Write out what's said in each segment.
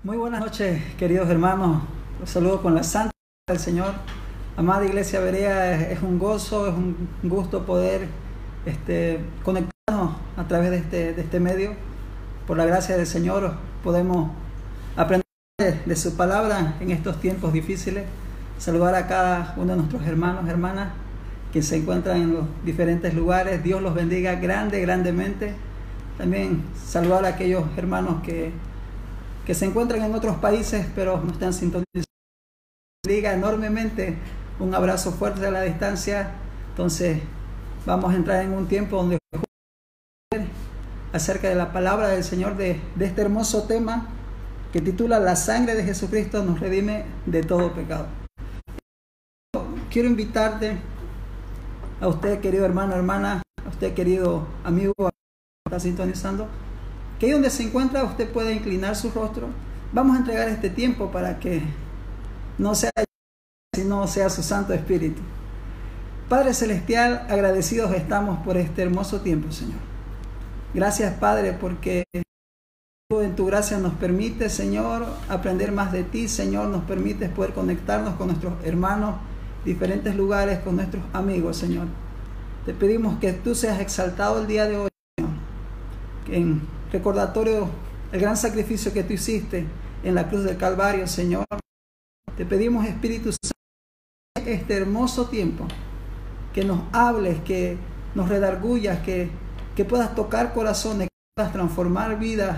Muy buenas noches, queridos hermanos. Los saludo con la santa del Señor. Amada Iglesia Berea, es un gozo, es un gusto poder conectarnos a través de este medio. Por la gracia del Señor podemos aprender de su palabra en estos tiempos difíciles. Saludar a cada uno de nuestros hermanos, hermanas que se encuentran en los diferentes lugares. Dios los bendiga grandemente. También saludar a aquellos hermanos que se encuentran en otros países pero no están sintonizando. Bendiga enormemente. Un abrazo fuerte a la distancia. Entonces vamos a entrar en un tiempo donde acerca de la palabra del Señor, de este hermoso tema que titula La sangre de Jesucristo nos redime de todo pecado. Quiero invitarte a usted, querido hermano, hermana, a usted, querido amigo que está sintonizando, que ahí donde se encuentra usted puede inclinar su rostro. Vamos a entregar este tiempo para que no sea yo, sino sea su Santo Espíritu. Padre Celestial, agradecidos estamos por este hermoso tiempo, Señor. Gracias, Padre, porque en tu gracia nos permite, Señor, aprender más de ti, Señor. Nos permite poder conectarnos con nuestros hermanos, diferentes lugares, con nuestros amigos, Señor. Te pedimos que tú seas exaltado el día de hoy, Señor. Que en recordatorio el gran sacrificio que tú hiciste en la cruz del Calvario, Señor. Te pedimos, Espíritu Santo, este hermoso tiempo, que nos hables, que nos redargullas, que puedas tocar corazones, que puedas transformar vidas,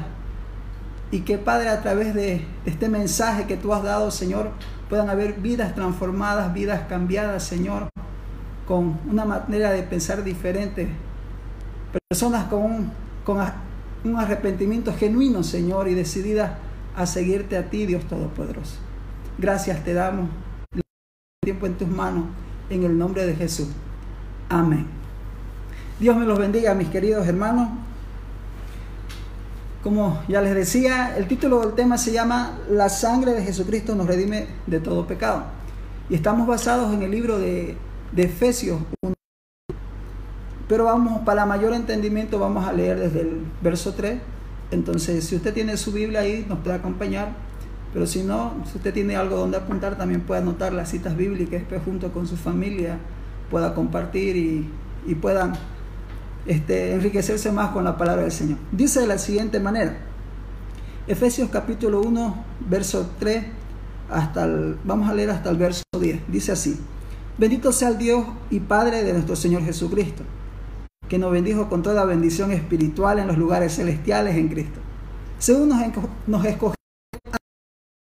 y que, Padre, a través de este mensaje que tú has dado, Señor, puedan haber vidas transformadas, vidas cambiadas, Señor, con una manera de pensar diferente, personas con un arrepentimiento genuino, Señor, y decididas a seguirte a ti, Dios Todopoderoso. Gracias te damos, el tiempo en tus manos, en el nombre de Jesús. Amén. Dios me los bendiga, mis queridos hermanos. Como ya les decía, el título del tema se llama La sangre de Jesucristo nos redime de todo pecado. Y estamos basados en el libro de Efesios 1. Pero para mayor entendimiento vamos a leer desde el verso 3. Entonces, si usted tiene su Biblia ahí, nos puede acompañar. Pero si no, si usted tiene algo donde apuntar, también puede anotar las citas bíblicas, después junto con su familia pueda compartir y puedan enriquecerse más con la palabra del Señor. Dice de la siguiente manera, Efesios capítulo 1, verso 3, vamos a leer hasta el verso 10. Dice así: Bendito sea el Dios y Padre de nuestro Señor Jesucristo, que nos bendijo con toda bendición espiritual en los lugares celestiales en Cristo, según nos escogió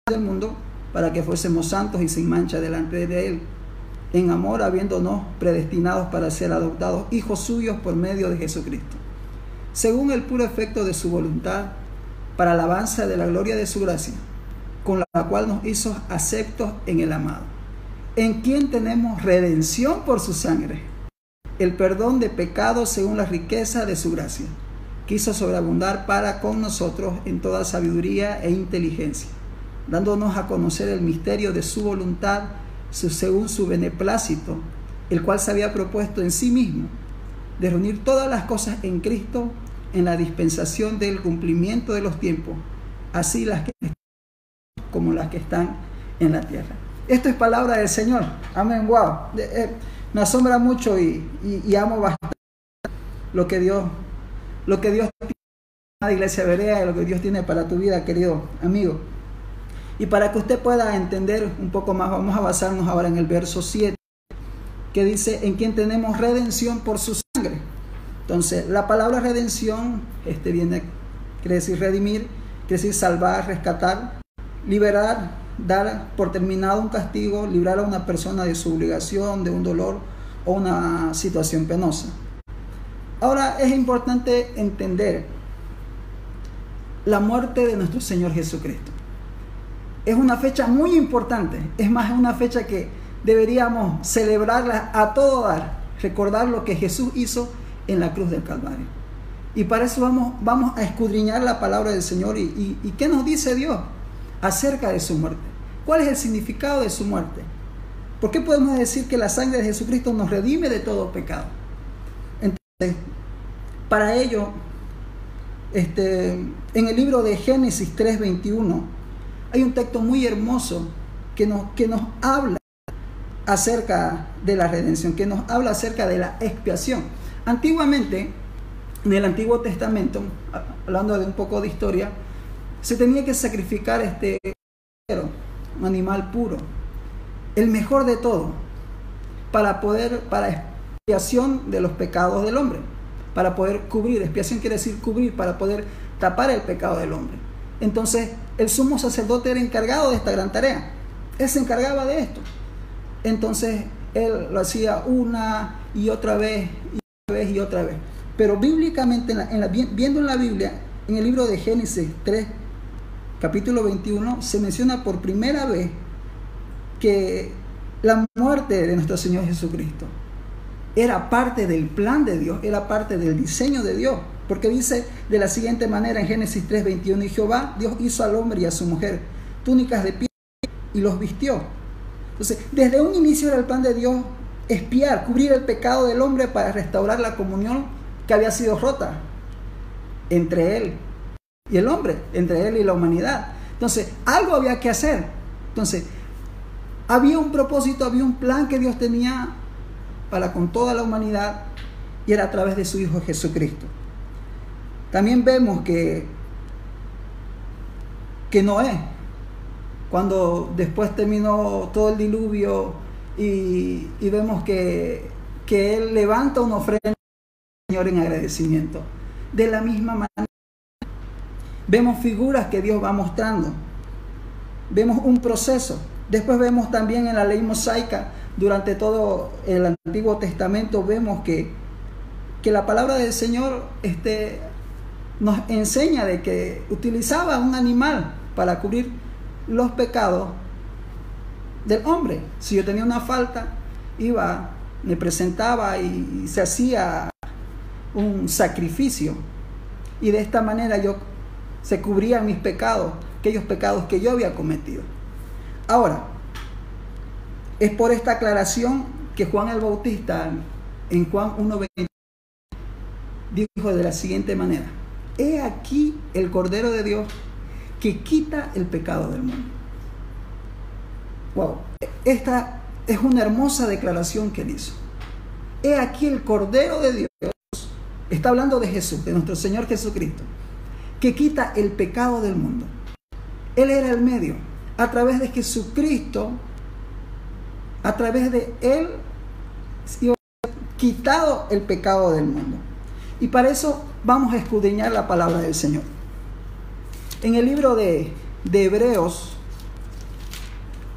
del mundo para que fuésemos santos y sin mancha delante de Él, en amor, habiéndonos predestinados para ser adoptados hijos suyos por medio de Jesucristo, según el puro efecto de su voluntad, para alabanza de la gloria de su gracia, con la cual nos hizo aceptos en el amado, en quien tenemos redención por su sangre, el perdón de pecados según la riqueza de su gracia, que hizo sobreabundar para con nosotros en toda sabiduría e inteligencia, dándonos a conocer el misterio de su voluntad, según su beneplácito, el cual se había propuesto en sí mismo, de reunir todas las cosas en Cristo, en la dispensación del cumplimiento de los tiempos, así las que están como las que están en la tierra. Esto es palabra del Señor. Amén. Wow. Me asombra mucho y amo bastante lo que Dios tiene para la Iglesia Berea y lo que Dios tiene para tu vida, querido amigo. Y para que usted pueda entender un poco más, vamos a basarnos ahora en el verso 7, que dice, en quien tenemos redención por su sangre. Entonces, la palabra redención quiere decir redimir, quiere decir salvar, rescatar, liberar, dar por terminado un castigo, librar a una persona de su obligación, de un dolor o una situación penosa. Ahora, es importante entender la muerte de nuestro Señor Jesucristo. Es una fecha muy importante, es más, es una fecha que deberíamos celebrarla a todo dar, recordar lo que Jesús hizo en la cruz del Calvario. Y para eso vamos a escudriñar la palabra del Señor y qué nos dice Dios acerca de su muerte. ¿Cuál es el significado de su muerte? ¿Por qué podemos decir que la sangre de Jesucristo nos redime de todo pecado? Entonces, para ello, en el libro de Génesis 3:21, hay un texto muy hermoso que nos habla acerca de la redención, que nos habla acerca de la expiación. Antiguamente, en el Antiguo Testamento, hablando de un poco de historia, se tenía que sacrificar un animal puro, el mejor de todo, para expiación de los pecados del hombre, para poder cubrir. Expiación quiere decir cubrir, para poder tapar el pecado del hombre. Entonces, el sumo sacerdote era encargado de esta gran tarea. Él se encargaba de esto. Entonces, él lo hacía una y otra vez, y otra vez, y otra vez. Pero bíblicamente, viendo en la Biblia, en el libro de Génesis 3, capítulo 21, se menciona por primera vez que la muerte de nuestro Señor Jesucristo era parte del plan de Dios, era parte del diseño de Dios. Porque dice de la siguiente manera en Génesis 3, 21, y Jehová, Dios hizo al hombre y a su mujer túnicas de piel y los vistió. Entonces, desde un inicio era el plan de Dios expiar, cubrir el pecado del hombre para restaurar la comunión que había sido rota entre él y el hombre, entre él y la humanidad. Entonces, algo había que hacer. Entonces, había un propósito, había un plan que Dios tenía para con toda la humanidad, y era a través de su Hijo Jesucristo. También vemos que Noé, cuando después terminó todo el diluvio, y vemos que él levanta una ofrenda al Señor en agradecimiento. De la misma manera, vemos figuras que Dios va mostrando. Vemos un proceso. Después vemos también en la ley mosaica, durante todo el Antiguo Testamento, vemos que la palabra del Señor nos enseña de que utilizaba un animal para cubrir los pecados del hombre. Si yo tenía una falta, me presentaba y se hacía un sacrificio, y de esta manera se cubrían mis pecados, aquellos pecados que yo había cometido. Ahora, es por esta aclaración que Juan el Bautista en Juan 1:20 dijo de la siguiente manera: he aquí el Cordero de Dios que quita el pecado del mundo. Wow, esta es una hermosa declaración que él hizo. He aquí el Cordero de Dios, está hablando de Jesús, de nuestro Señor Jesucristo, que quita el pecado del mundo. Él era el medio, a través de Jesucristo, a través de él, quitado el pecado del mundo. Y para eso vamos a escudriñar la palabra del Señor. En el libro de Hebreos,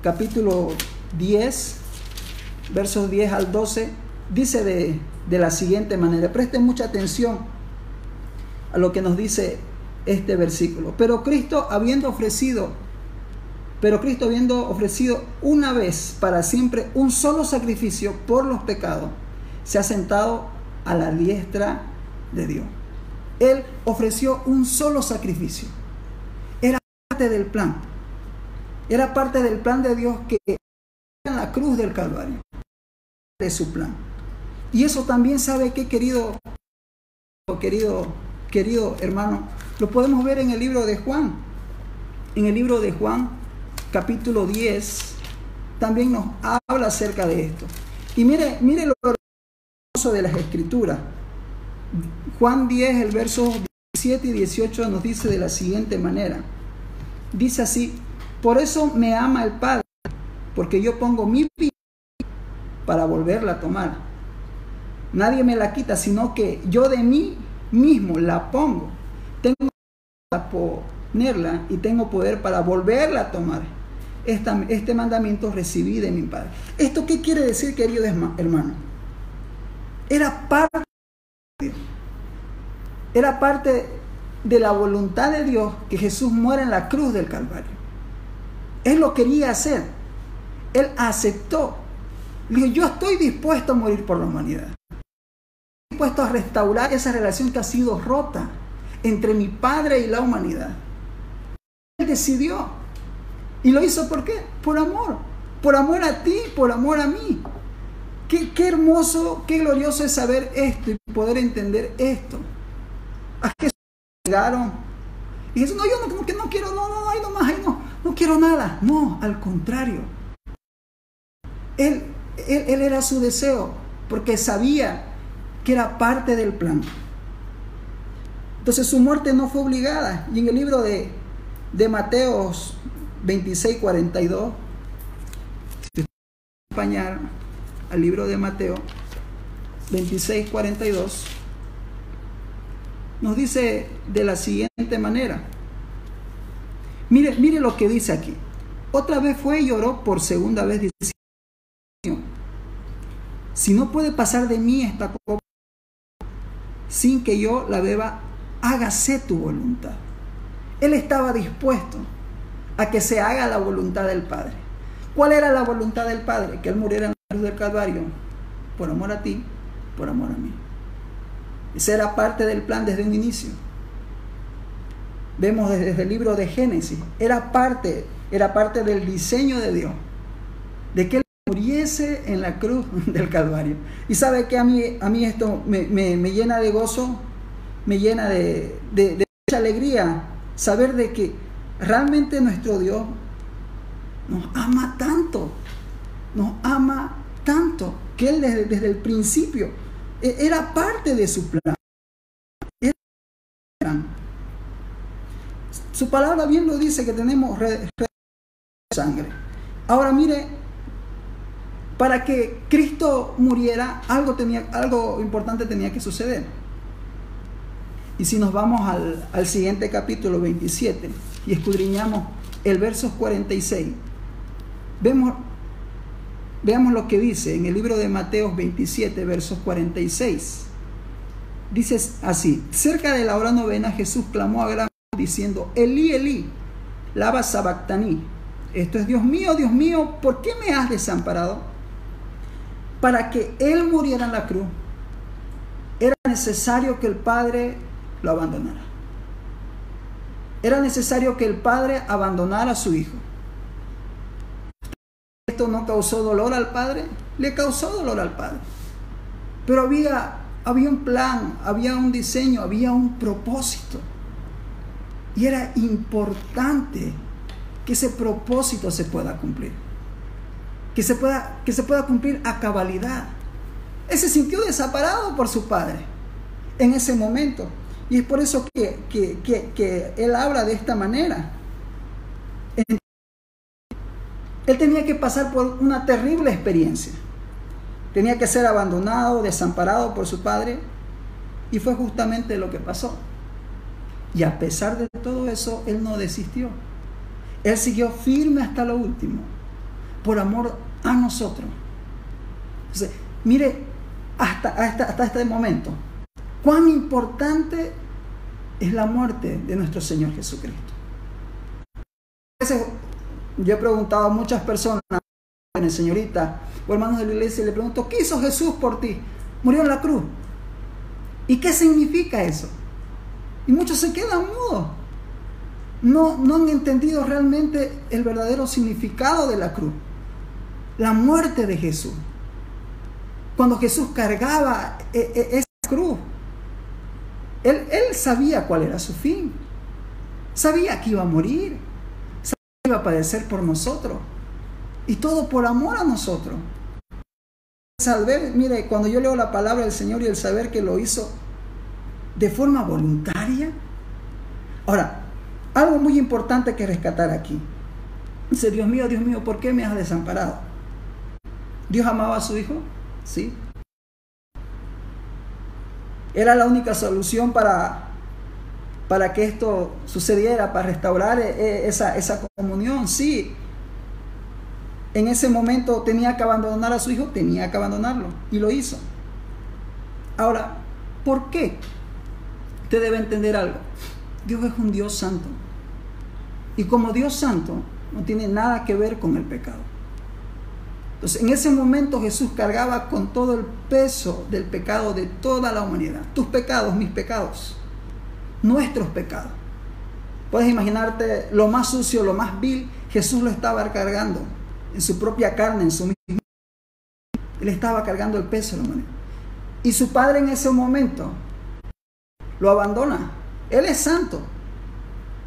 capítulo 10, versos 10 al 12, dice de la siguiente manera. Presten mucha atención a lo que nos dice este versículo. Pero Cristo habiendo ofrecido una vez para siempre un solo sacrificio por los pecados, se ha sentado a la diestra de Dios. Él ofreció un solo sacrificio. Era parte del plan. Era parte del plan de Dios, que en la cruz del Calvario, de su plan. Y eso también, ¿sabe qué, querido hermano? Lo podemos ver en el libro de Juan. En el libro de Juan, capítulo 10, también nos habla acerca de esto. Y mire lo hermoso de las Escrituras. Juan 10, el verso 17 y 18 nos dice de la siguiente manera. Dice así: por eso me ama el Padre, porque yo pongo mi vida para volverla a tomar. Nadie me la quita, sino que yo de mí mismo la pongo. Tengo para ponerla y tengo poder para volverla a tomar. Este mandamiento recibí de mi Padre. ¿Esto qué quiere decir, querido hermano? Era parte de Dios. Era parte de la voluntad de Dios que Jesús muera en la cruz del Calvario. Él lo quería hacer. Él aceptó. Dijo: yo estoy dispuesto a morir por la humanidad. Estoy dispuesto a restaurar esa relación que ha sido rota entre mi Padre y la humanidad. Él decidió. ¿Y lo hizo por qué? Por amor. Por amor a ti, por amor a mí. Qué hermoso, qué glorioso es saber esto y poder entender esto. A Jesús llegaron. Y Jesús: no, yo no quiero, no quiero quiero nada. No, al contrario. Él era su deseo, porque sabía que era parte del plan. Entonces su muerte no fue obligada. Y en el libro de Mateo 26, 42, si usted acompañar al libro de Mateo 26, 42, nos dice de la siguiente manera. Mire lo que dice aquí. Otra vez fue y oró por segunda vez, diciendo: si no puede pasar de mí esta copa sin que yo la beba, hágase tu voluntad. Él estaba dispuesto a que se haga la voluntad del Padre. ¿Cuál era la voluntad del Padre? Que Él muriera en la cruz del Calvario, por amor a ti, por amor a mí. Esa era parte del plan desde un inicio. Vemos desde el libro de Génesis, era parte del diseño de Dios, de que Él muriese en la cruz del Calvario. Y sabe que a mí esto me llena de gozo, me llena de mucha alegría, saber de que realmente nuestro Dios nos ama tanto, que Él desde el principio era parte de su plan. Su palabra bien lo dice, que tenemos sangre. Ahora mire, para que Cristo muriera, algo importante tenía que suceder. Y si nos vamos al siguiente capítulo 27 y escudriñamos el verso 46, veamos lo que dice en el libro de Mateo 27, versos 46. Dice así: cerca de la hora novena, Jesús clamó a gran voz diciendo: Elí, Elí, lama sabactani. Esto es: Dios mío, ¿por qué me has desamparado? Para que Él muriera en la cruz, era necesario que el Padre lo abandonara. Era necesario que el Padre abandonara a su Hijo. ¿Esto no causó dolor al Padre? Le causó dolor al Padre. Pero había un plan, había un diseño, había un propósito. Y era importante que ese propósito se pueda cumplir. Que se pueda cumplir a cabalidad. Él se sintió desamparado por su Padre en ese momento. Y es por eso que Él habla de esta manera. Él tenía que pasar por una terrible experiencia. Tenía que ser abandonado, desamparado por su Padre. Y fue justamente lo que pasó. Y a pesar de todo eso, Él no desistió. Él siguió firme hasta lo último, por amor a nosotros. Entonces, mire, hasta este momento, cuán importante es la muerte de nuestro Señor Jesucristo. A veces yo he preguntado a muchas personas, señoritas o hermanos de la iglesia, y le pregunto: ¿qué hizo Jesús por ti? Murió en la cruz. ¿Y qué significa eso? Y muchos se quedan mudos. No han entendido realmente el verdadero significado de la cruz. La muerte de Jesús. Cuando Jesús cargaba esa cruz, Él sabía cuál era su fin. Sabía que iba a morir. Sabía que iba a padecer por nosotros. Y todo por amor a nosotros. Saber, mire, cuando yo leo la palabra del Señor y el saber que lo hizo de forma voluntaria. Ahora, algo muy importante que rescatar aquí. Dice: Dios mío, ¿por qué me has desamparado? ¿Dios amaba a su Hijo? Sí. ¿Era la única solución para que esto sucediera, para restaurar esa comunión? Sí. En ese momento tenía que abandonar a su Hijo, tenía que abandonarlo, y lo hizo. Ahora, ¿por qué? Usted debe entender algo. Dios es un Dios santo. Y como Dios santo, no tiene nada que ver con el pecado. Entonces, en ese momento Jesús cargaba con todo el peso del pecado de toda la humanidad. Tus pecados, mis pecados, nuestros pecados. Puedes imaginarte lo más sucio, lo más vil. Jesús lo estaba cargando en su propia carne, en su mismo. Él estaba cargando el peso de la humanidad. Y su Padre en ese momento lo abandona. Él es santo.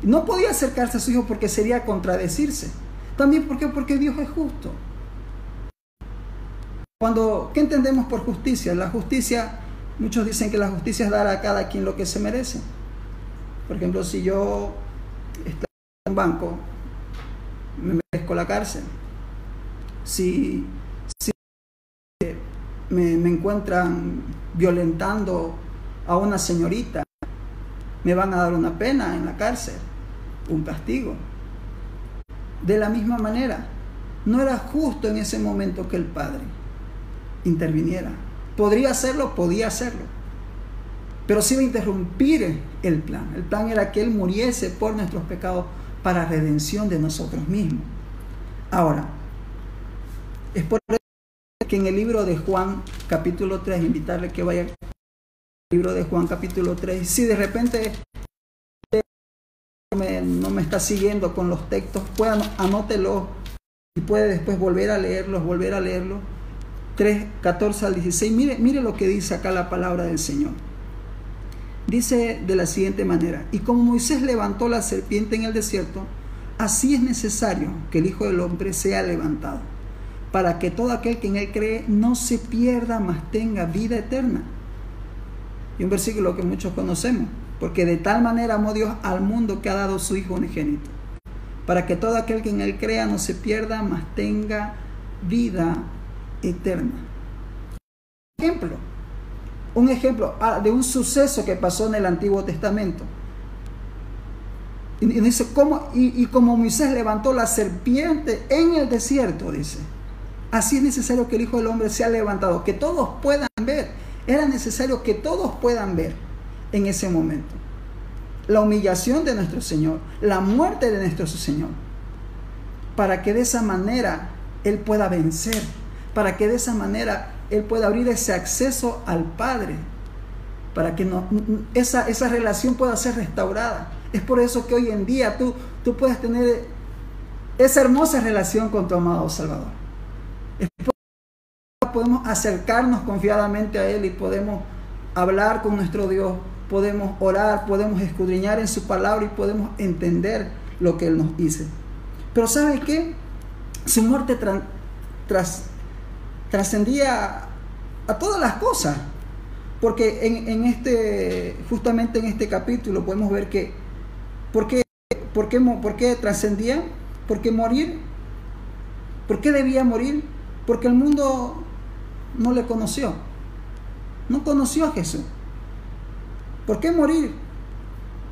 No podía acercarse a su hijo porque sería contradecirse. También porque Dios es justo. ¿Qué entendemos por justicia? La justicia, muchos dicen que la justicia es dar a cada quien lo que se merece. Por ejemplo, si yo estoy en un banco, me merezco la cárcel. Si me encuentran violentando a una señorita, me van a dar una pena en la cárcel, un castigo. De la misma manera, no era justo en ese momento que el Padre interviniera. Podía hacerlo, pero sí iba a interrumpir el plan. El plan era que Él muriese por nuestros pecados para redención de nosotros mismos. Ahora, es por eso que en el libro de Juan capítulo 3, invitarle que vaya al libro de Juan capítulo 3, si de repente no me está siguiendo con los textos, anótelo y puede después volver a leerlos. 3, 14 al 16, mire lo que dice acá la palabra del Señor. Dice de la siguiente manera: y como Moisés levantó la serpiente en el desierto, así es necesario que el Hijo del Hombre sea levantado, para que todo aquel que en Él cree no se pierda, mas tenga vida eterna. Y un versículo que muchos conocemos: porque de tal manera amó Dios al mundo que ha dado su Hijo unigénito, para que todo aquel que en Él crea no se pierda, mas tenga vida eterna. Un ejemplo de un suceso que pasó en el Antiguo Testamento. Y dice, como Moisés levantó la serpiente en el desierto, dice, así es necesario que el Hijo del Hombre sea levantado, que todos puedan ver. Era necesario que todos puedan ver en ese momento la humillación de nuestro Señor, la muerte de nuestro Señor, para que de esa manera Él pueda vencer, para que de esa manera Él pueda abrir ese acceso al Padre, para que esa relación pueda ser restaurada. Es por eso que hoy en día tú puedes tener esa hermosa relación con tu amado Salvador. Es por eso que podemos acercarnos confiadamente a Él y podemos hablar con nuestro Dios, podemos orar, podemos escudriñar en su palabra y podemos entender lo que Él nos dice. Pero ¿sabe qué? Su muerte trascendía a todas las cosas, porque justamente en este capítulo podemos ver que ¿por qué trascendía? ¿Por qué morir? ¿Por qué debía morir? Porque el mundo no le conoció, no conoció a Jesús. ¿Por qué morir?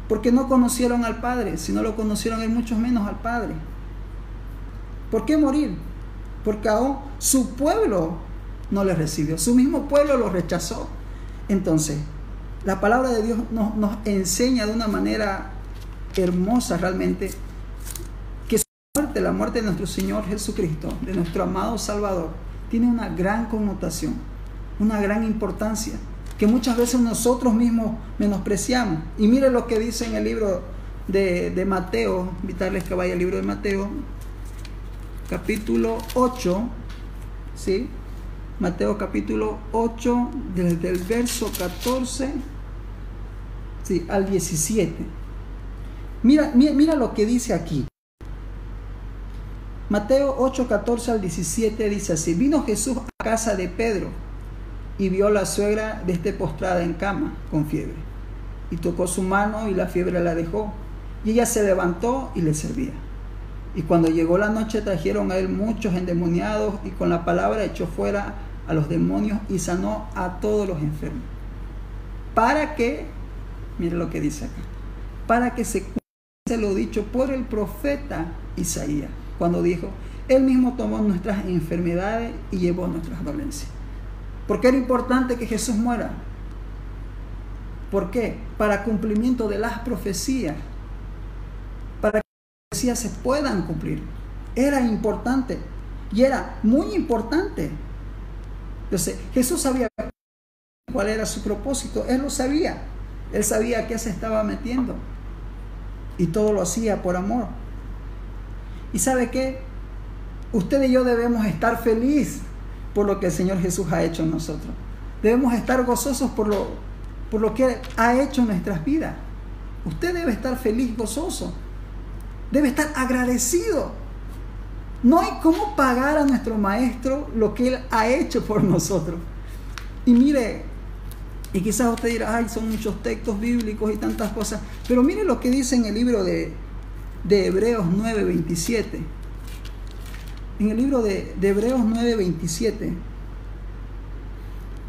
Porque no conocieron al Padre. Si no lo conocieron, es mucho menos al Padre. ¿Por qué morir? Porque aún su pueblo no le recibió, su mismo pueblo lo rechazó. Entonces, la palabra de Dios nos enseña de una manera hermosa realmente que la muerte de nuestro Señor Jesucristo, de nuestro amado Salvador, tiene una gran connotación, una gran importancia, que muchas veces nosotros mismos menospreciamos. Y mire lo que dice en el libro de Mateo, invitarles que vaya al libro de Mateo, capítulo 8, ¿sí? Mateo capítulo 8, desde el verso 14, ¿sí?, al 17. Mira lo que dice aquí. Mateo 8, 14 al 17 dice así: vino Jesús a casa de Pedro y vio a la suegra de este postrada en cama con fiebre, y tocó su mano y la fiebre la dejó, y ella se levantó y le servía. Y cuando llegó la noche trajeron a él muchos endemoniados, y con la palabra echó fuera a los demonios y sanó a todos los enfermos. Para que, mire lo que dice acá, para que se cumpliese lo dicho por el profeta Isaías, cuando dijo: Él mismo tomó nuestras enfermedades y llevó nuestras dolencias. ¿Por qué era importante que Jesús muera? ¿Por qué? Para cumplimiento de las profecías, para que las profecías se puedan cumplir. Era importante, y era muy importante. Entonces, Jesús sabía cuál era su propósito. Él lo sabía. Él sabía a qué se estaba metiendo, y todo lo hacía por amor. ¿Y sabe qué? Usted y yo debemos estar felices por lo que el Señor Jesús ha hecho en nosotros. Debemos estar gozosos por lo que ha hecho en nuestras vidas. Usted debe estar feliz, gozoso, debe estar agradecido. No hay cómo pagar a nuestro Maestro lo que Él ha hecho por nosotros. Y mire, y quizás usted dirá, ay, son muchos textos bíblicos y tantas cosas, pero mire lo que dice en el libro de Hebreos 9:27. En el libro de Hebreos 9:27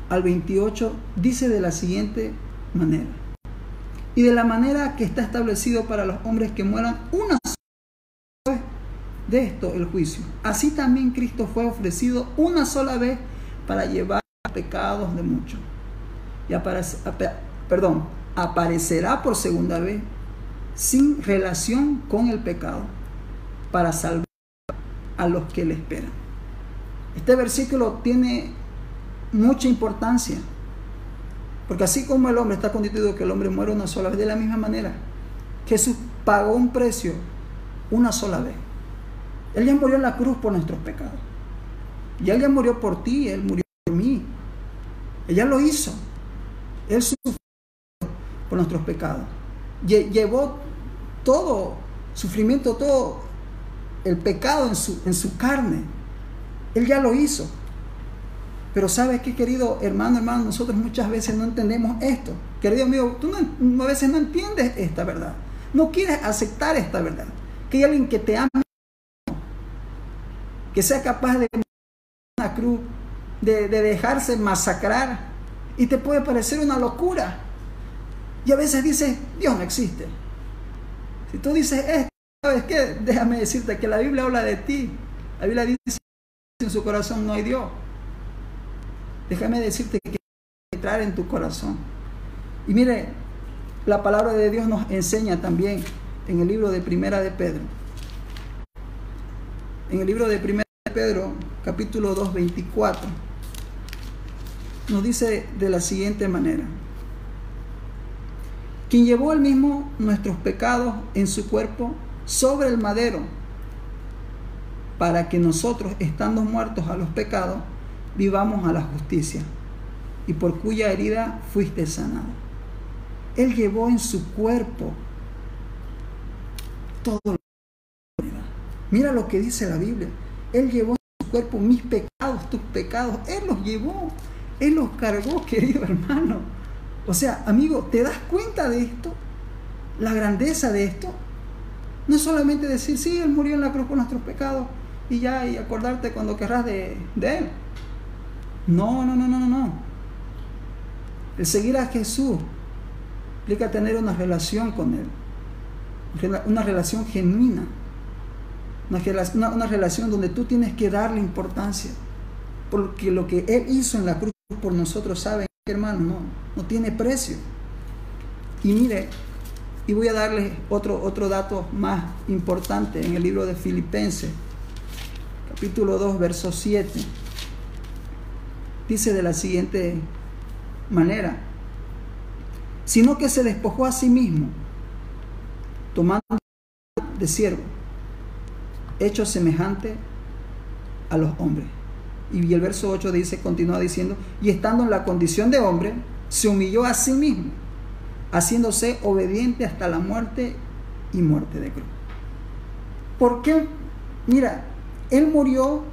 al 28 dice de la siguiente manera: y de la manera que está establecido para los hombres que mueran una sola vez, de esto el juicio. Así también Cristo fue ofrecido una sola vez para llevar los pecados de muchos. Y aparecerá por segunda vez sin relación con el pecado para salvar a los que le esperan. Este versículo tiene mucha importancia, porque así como el hombre está constituido que el hombre muere una sola vez, de la misma manera Jesús pagó un precio una sola vez. Él ya murió en la cruz por nuestros pecados, y Él ya murió por ti, Él murió por mí, Él ya lo hizo. Él sufrió por nuestros pecados, llevó todo sufrimiento, todo el pecado en su carne. Él ya lo hizo. Pero ¿sabes qué, querido hermano, nosotros muchas veces no entendemos esto. Querido amigo, tú a veces no entiendes esta verdad, no quieres aceptar esta verdad, que hay alguien que te ama, que sea capaz de una cruz, de dejarse masacrar. Y te puede parecer una locura. Y a veces dices, Dios no existe. Si tú dices esto, ¿sabes qué? Déjame decirte que la Biblia habla de ti. La Biblia dice que en su corazón no hay Dios. Déjame decirte que entrar en tu corazón. Y mire, la palabra de Dios nos enseña también en el libro de Primera de Pedro. En el libro de Primera de Pedro, capítulo 2, 24. Nos dice de la siguiente manera: quien llevó él mismo nuestros pecados en su cuerpo sobre el madero, para que nosotros, estando muertos a los pecados, vivamos a la justicia, y por cuya herida fuiste sanado. Él llevó en su cuerpo todo lo que era. Mira lo que dice la Biblia. Él llevó en su cuerpo mis pecados, tus pecados. Él los llevó. Él los cargó, querido hermano. O sea, amigo, ¿te das cuenta de esto? La grandeza de esto. No es solamente decir, sí, Él murió en la cruz por nuestros pecados y ya, y acordarte cuando querrás de Él. No. El seguir a Jesús implica tener una relación con Él. Una relación genuina. Una relación donde tú tienes que darle importancia. Porque lo que Él hizo en la cruz por nosotros, saben, hermano, no tiene precio. Y mire, y voy a darles otro dato más importante en el libro de Filipenses, capítulo 2, verso 7. Dice de la siguiente manera: sino que se despojó a sí mismo, tomando de siervo, hecho semejante a los hombres. Y el verso 8 dice, continúa diciendo, y estando en la condición de hombre, se humilló a sí mismo, haciéndose obediente hasta la muerte y muerte de cruz. ¿Por qué? Mira, Él murió,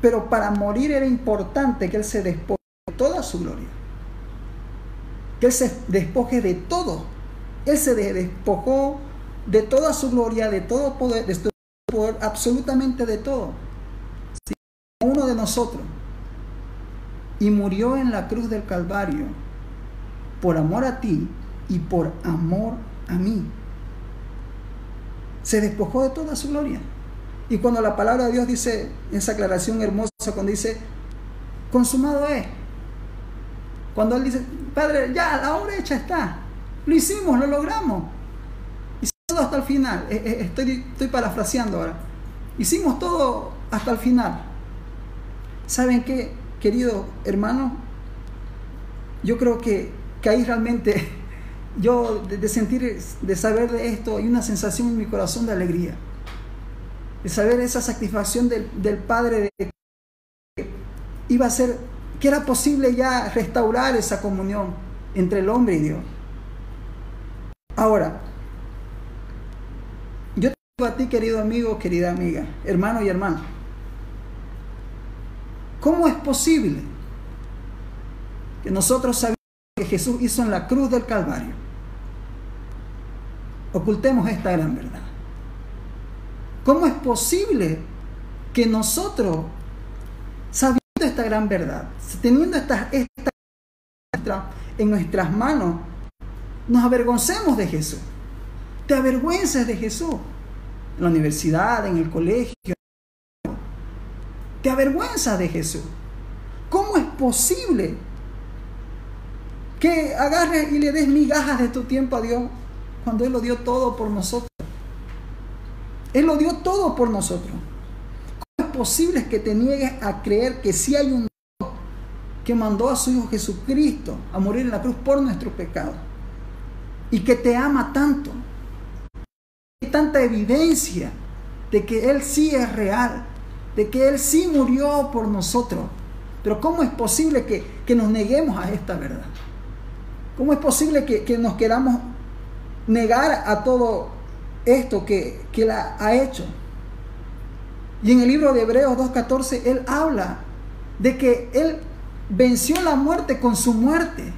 pero para morir era importante que Él se despoje de toda su gloria. Que Él se despoje de todo. Él se despojó de toda su gloria, de todo poder, de su poder, absolutamente de todo. Uno de nosotros, y murió en la cruz del Calvario por amor a ti y por amor a mí. Se despojó de toda su gloria. Y cuando la palabra de Dios dice, esa aclaración hermosa, cuando dice consumado es, cuando Él dice, Padre, ya la obra hecha está, lo hicimos, lo logramos, hicimos todo hasta el final. Estoy parafraseando ahora. Hicimos todo hasta el final. ¿Saben qué, querido hermano? Yo creo que ahí realmente, yo de sentir, de saber de esto, hay una sensación en mi corazón de alegría. De saber esa satisfacción del Padre, de que iba a ser, que era posible ya restaurar esa comunión entre el hombre y Dios. Ahora, yo a ti, querido amigo, querida amiga, hermano y hermana, ¿cómo es posible que nosotros sabemos que Jesús hizo en la cruz del Calvario? Ocultemos esta gran verdad. ¿Cómo es posible que nosotros, sabiendo esta gran verdad, teniendo esta en nuestras manos, nos avergoncemos de Jesús? Te avergüences de Jesús en la universidad, en el colegio. Te avergüenzas de Jesús. ¿Cómo es posible que agarres y le des migajas de tu tiempo a Dios cuando Él lo dio todo por nosotros? Él lo dio todo por nosotros. ¿Cómo es posible que te niegues a creer que sí hay un Dios que mandó a su Hijo Jesucristo a morir en la cruz por nuestro pecado y que te ama tanto? Hay tanta evidencia de que Él sí es real, de que Él sí murió por nosotros. Pero ¿cómo es posible que nos neguemos a esta verdad? ¿Cómo es posible que nos queramos negar a todo esto que Él ha hecho? Y en el libro de Hebreos 2:14, Él habla de que Él venció la muerte con su muerte.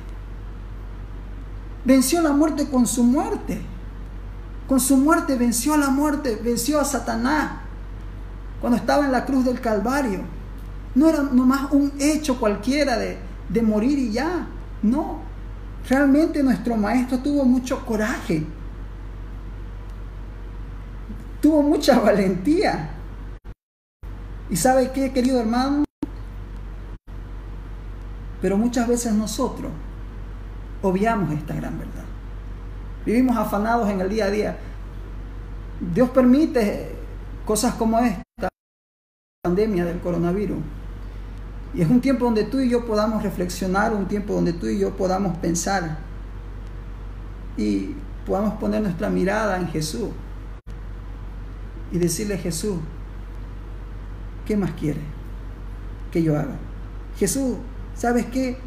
Venció la muerte con su muerte. Con su muerte venció a la muerte, venció a Satanás. Cuando estaba en la cruz del Calvario, no era nomás un hecho cualquiera de morir y ya. No, realmente nuestro Maestro tuvo mucho coraje, tuvo mucha valentía. ¿Y sabe qué, querido hermano? Pero muchas veces nosotros obviamos esta gran verdad. Vivimos afanados en el día a día. Dios permite cosas como esta pandemia del coronavirus. Y es un tiempo donde tú y yo podamos reflexionar, un tiempo donde tú y yo podamos pensar y podamos poner nuestra mirada en Jesús y decirle: Jesús, ¿qué más quieres que yo haga? Jesús, ¿sabes qué?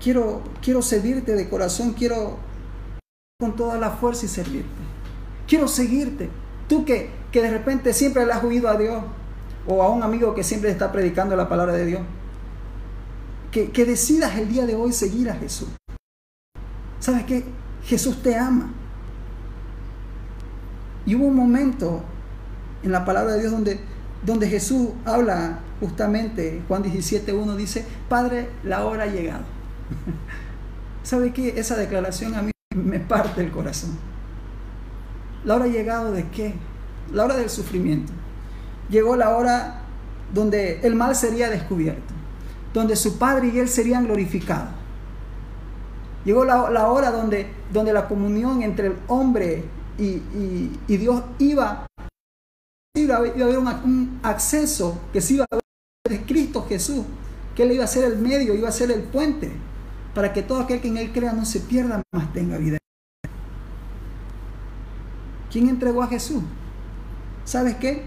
Quiero servirte de corazón, quiero con toda la fuerza y servirte. Quiero seguirte. Tú que de repente siempre le has oído a Dios, o a un amigo que siempre está predicando la palabra de Dios, que decidas el día de hoy seguir a Jesús. ¿Sabes qué? Jesús te ama. Y hubo un momento en la palabra de Dios donde Jesús habla justamente, Juan 17:1 dice: Padre, la hora ha llegado. ¿Sabe qué? Esa declaración a mí me parte el corazón. ¿La hora ha llegado de qué? La hora del sufrimiento. Llegó la hora donde el mal sería descubierto, donde su Padre y Él serían glorificados. Llegó la hora donde la comunión entre el hombre y Dios iba a haber un acceso que se iba a ver de Cristo Jesús, que Él iba a ser el medio, iba a ser el puente, para que todo aquel que en Él crea no se pierda, mas tenga vida. ¿Quién entregó a Jesús? ¿Sabes qué?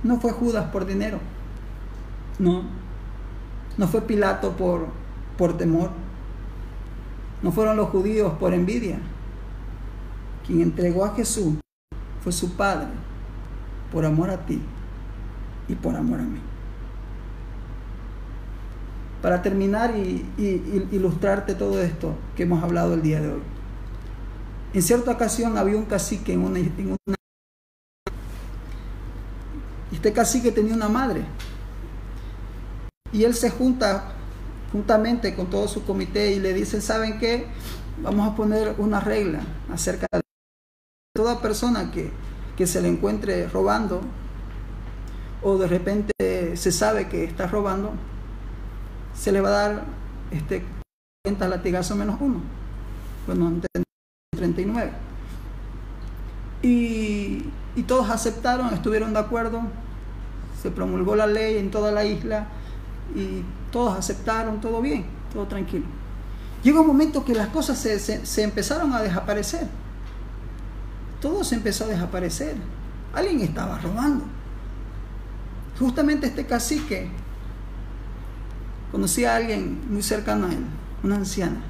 No fue Judas por dinero. No fue Pilato por temor. No fueron los judíos por envidia. Quien entregó a Jesús fue su Padre, por amor a ti y por amor a mí. Para terminar y ilustrarte todo esto que hemos hablado el día de hoy. En cierta ocasión había un cacique este cacique tenía una madre, y él se junta juntamente con todo su comité y le dice: ¿saben qué? Vamos a poner una regla acerca de toda persona que se le encuentre robando, o de repente se sabe que está robando, se le va a dar 40 latigazos menos 1. Bueno, 39. Y todos aceptaron, estuvieron de acuerdo, se promulgó la ley en toda la isla y todos aceptaron, todo bien, todo tranquilo. Llegó un momento que las cosas se empezaron a desaparecer. Todo se empezó a desaparecer. Alguien estaba robando. Justamente este cacique conocía a alguien muy cercano a él, una anciana.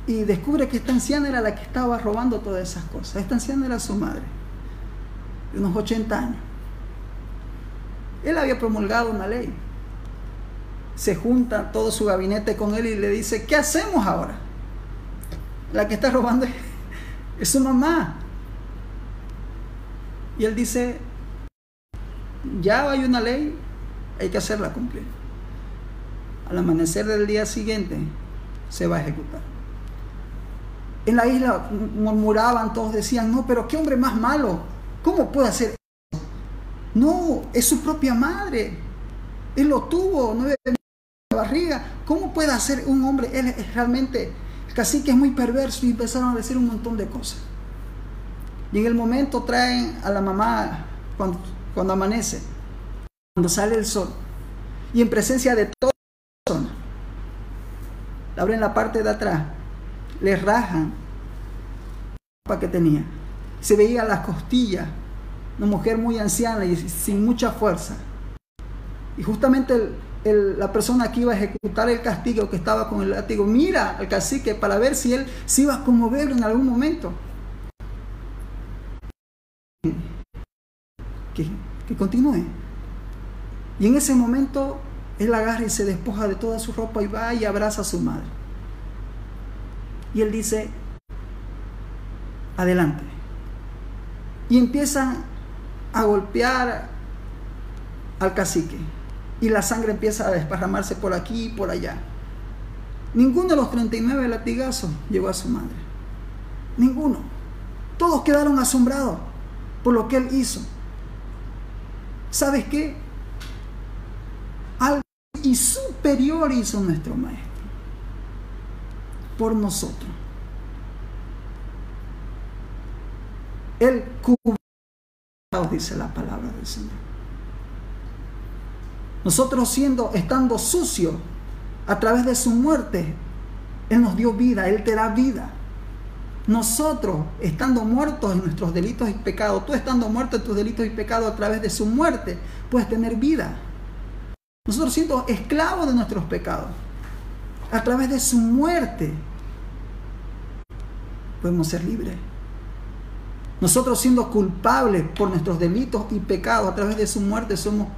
y descubre que esta anciana era la que estaba robando todas esas cosas. Esta anciana era su madre, de unos 80 años. Él había promulgado una ley. Se junta todo su gabinete con él y le dice: ¿qué hacemos ahora? La que está robando es su mamá. Y él dice: ya hay una ley, hay que hacerla cumplir. Al amanecer del día siguiente se va a ejecutar. En la isla murmuraban, todos decían: no, pero qué hombre más malo, ¿cómo puede hacer eso? No, es su propia madre, él lo tuvo 9 meses en la barriga, ¿cómo puede hacer un hombre? Él es realmente, el cacique es muy perverso. Y empezaron a decir un montón de cosas. Y en el momento traen a la mamá cuando amanece, cuando sale el sol, y en presencia de toda la persona, le abren la parte de atrás, le rajan la ropa que tenía, se veía las costillas, una mujer muy anciana y sin mucha fuerza. Y justamente la persona que iba a ejecutar el castigo, que estaba con el látigo, mira al cacique para ver si él se iba a conmover en algún momento. Que continúe. Y en ese momento él agarra y se despoja de toda su ropa y va y abraza a su madre. Y él dice: adelante. Y empiezan a golpear al cacique. Y la sangre empieza a desparramarse por aquí y por allá. Ninguno de los 39 latigazos llegó a su madre. Ninguno. Todos quedaron asombrados por lo que él hizo. ¿Sabes qué? Algo y superior hizo nuestro maestro por nosotros. Él cubrió, dice la palabra del Señor. Nosotros estando sucios, a través de su muerte, Él nos dio vida, Él te da vida. Nosotros, estando muertos en nuestros delitos y pecados, tú estando muerto en tus delitos y pecados, a través de su muerte, puedes tener vida. Nosotros siendo esclavos de nuestros pecados, a través de su muerte, podemos ser libres. Nosotros siendo culpables por nuestros delitos y pecados, a través de su muerte somos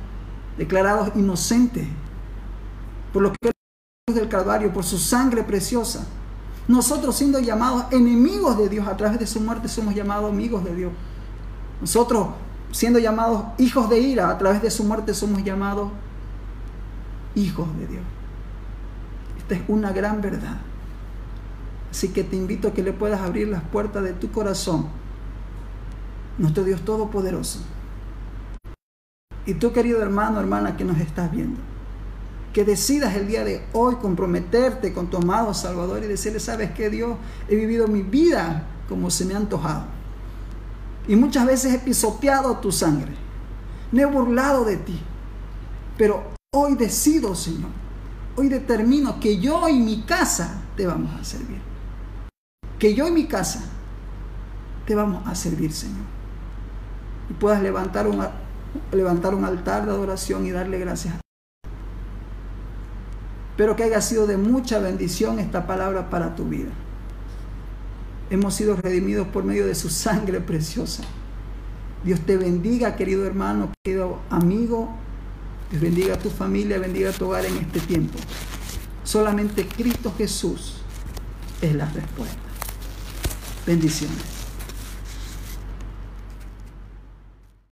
declarados inocentes. Por lo que Él del Calvario, por su sangre preciosa. Nosotros siendo llamados enemigos de Dios, a través de su muerte somos llamados amigos de Dios. Nosotros siendo llamados hijos de ira, a través de su muerte somos llamados hijos de Dios. Esta es una gran verdad. Así que te invito a que le puedas abrir las puertas de tu corazón, nuestro Dios Todopoderoso. Y tú, querido hermano, hermana que nos estás viendo, que decidas el día de hoy comprometerte con tu amado Salvador y decirle: ¿sabes qué, Dios? He vivido mi vida como se me ha antojado. Y muchas veces he pisoteado tu sangre. Me he burlado de ti. Pero hoy decido, Señor. Hoy determino que yo y mi casa te vamos a servir. Que yo y mi casa te vamos a servir, Señor. Y puedas levantar un altar de adoración y darle gracias a Dios. Espero que haya sido de mucha bendición esta palabra para tu vida. Hemos sido redimidos por medio de su sangre preciosa. Dios te bendiga, querido hermano, querido amigo. Dios bendiga a tu familia, bendiga a tu hogar en este tiempo. Solamente Cristo Jesús es la respuesta. Bendiciones.